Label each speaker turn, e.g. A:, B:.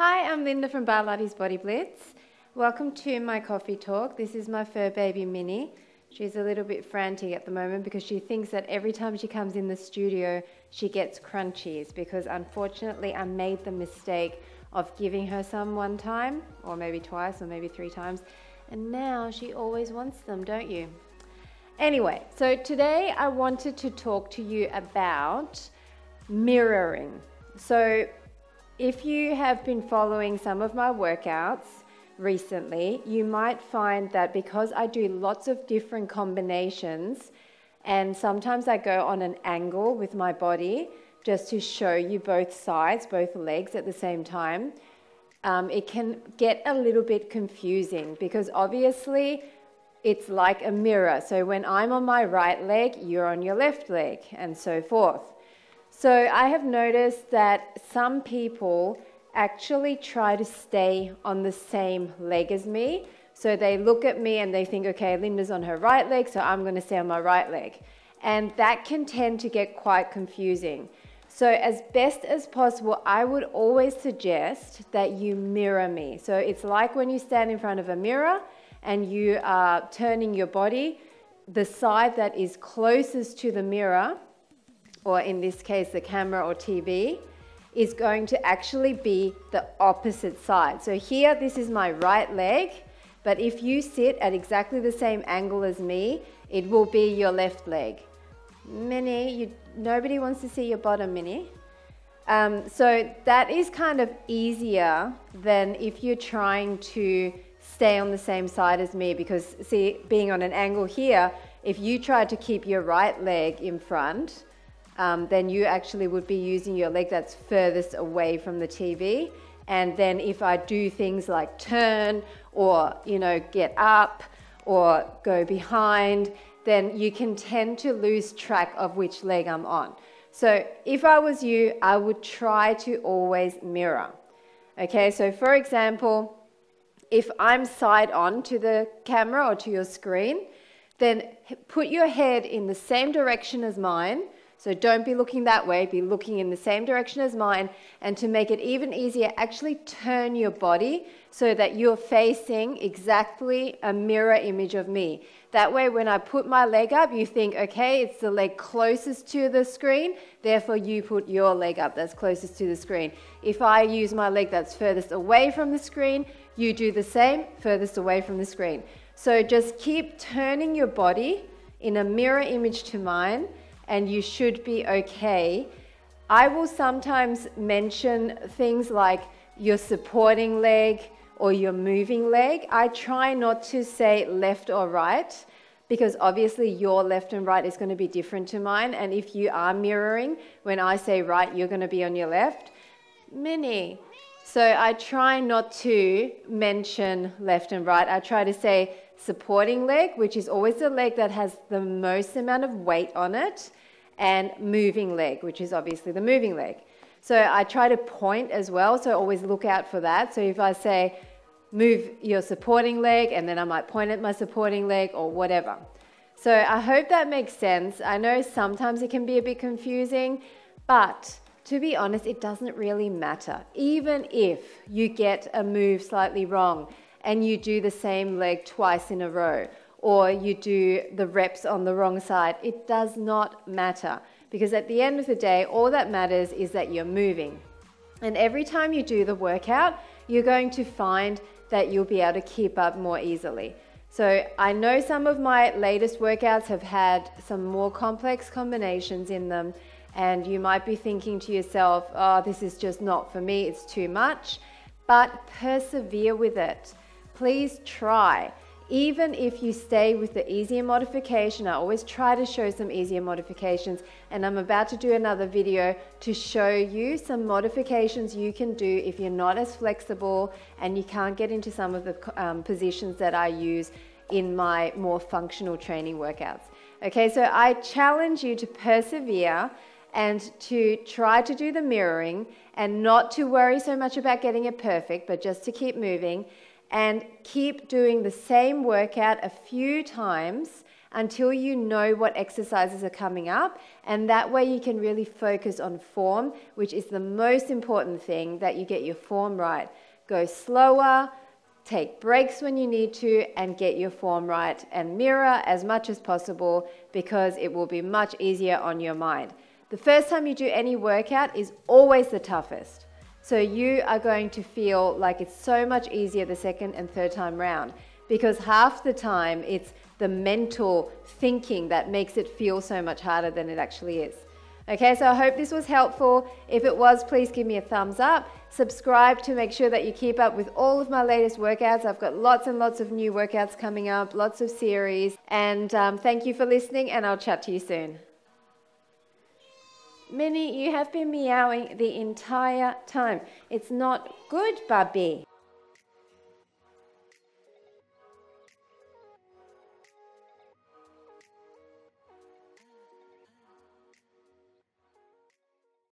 A: Hi, I'm Linda from Barlates Body Blitz. Welcome to my coffee talk. This is my fur baby Minnie. She's a little bit frantic at the moment because she thinks that every time she comes in the studio, she gets crunchies because unfortunately I made the mistake of giving her some one time, or maybe twice, or maybe 3 times, and now she always wants them, don't you? Anyway, so today I wanted to talk to you about mirroring. So if you have been following some of my workouts recently, you might find that because I do lots of different combinations and sometimes I go on an angle with my body just to show you both sides, both legs at the same time, it can get a little bit confusing because obviously it's like a mirror. So when I'm on my right leg, you're on your left leg and so forth. So I have noticed that some people actually try to stay on the same leg as me. So they look at me and they think, okay, Linda's on her right leg, so I'm going to stay on my right leg. And that can tend to get quite confusing. So as best as possible, I would always suggest that you mirror me. So it's like when you stand in front of a mirror and you are turning your body, the side that is closest to the mirror, or in this case the camera or TV, is going to actually be the opposite side. So here, this is my right leg, but if you sit at exactly the same angle as me, it will be your left leg. Minnie, nobody wants to see your bottom, Minnie. So that is kind of easier than if you're trying to stay on the same side as me, because see, being on an angle here, if you try to keep your right leg in front, then you actually would be using your leg that's furthest away from the TV. And then if I do things like turn or, get up or go behind, then you can tend to lose track of which leg I'm on. So if I was you, I would try to always mirror. Okay, so for example, if I'm side on to the camera or to your screen, then put your head in the same direction as mine. So don't be looking that way, be looking in the same direction as mine. And to make it even easier, actually turn your body so that you're facing exactly a mirror image of me. That way, when I put my leg up, you think, okay, it's the leg closest to the screen, therefore you put your leg up that's closest to the screen. If I use my leg that's furthest away from the screen, you do the same, furthest away from the screen. So just keep turning your body in a mirror image to mine, and you should be okay. I will sometimes mention things like your supporting leg or your moving leg. I try not to say left or right because obviously your left and right is going to be different to mine. And if you are mirroring, when I say right, you're going to be on your left. Minnie. So I try not to mention left and right. I try to say supporting leg, which is always the leg that has the most amount of weight on it, and moving leg, which is obviously the moving leg. So I try to point as well, so always look out for that. So if I say move your supporting leg, and then I might point at my supporting leg or whatever. So I hope that makes sense. I know sometimes it can be a bit confusing, but to be honest, it doesn't really matter. Even if you get a move slightly wrong and you do the same leg twice in a row, or you do the reps on the wrong side, it does not matter. Because at the end of the day, all that matters is that you're moving. And every time you do the workout, you're going to find that you'll be able to keep up more easily. So I know some of my latest workouts have had some more complex combinations in them, and you might be thinking to yourself, oh, this is just not for me, it's too much. But persevere with it. Please try. Even if you stay with the easier modification, I always try to show some easier modifications, and I'm about to do another video to show you some modifications you can do if you're not as flexible and you can't get into some of the positions that I use in my more functional training workouts. Okay, so I challenge you to persevere and to try to do the mirroring and not to worry so much about getting it perfect, but just to keep moving and keep doing the same workout a few times until you know what exercises are coming up, and that way you can really focus on form, which is the most important thing, that you get your form right. Go slower, take breaks when you need to, and get your form right, and mirror as much as possible because it will be much easier on your mind. The first time you do any workout is always the toughest. So you are going to feel like it's so much easier the second and third time round, because half the time it's the mental thinking that makes it feel so much harder than it actually is. Okay, so I hope this was helpful. If it was, please give me a thumbs up. Subscribe to make sure that you keep up with all of my latest workouts. I've got lots and lots of new workouts coming up, lots of series. And thank you for listening, and I'll chat to you soon. Minnie, you have been meowing the entire time. It's not good, Bubby.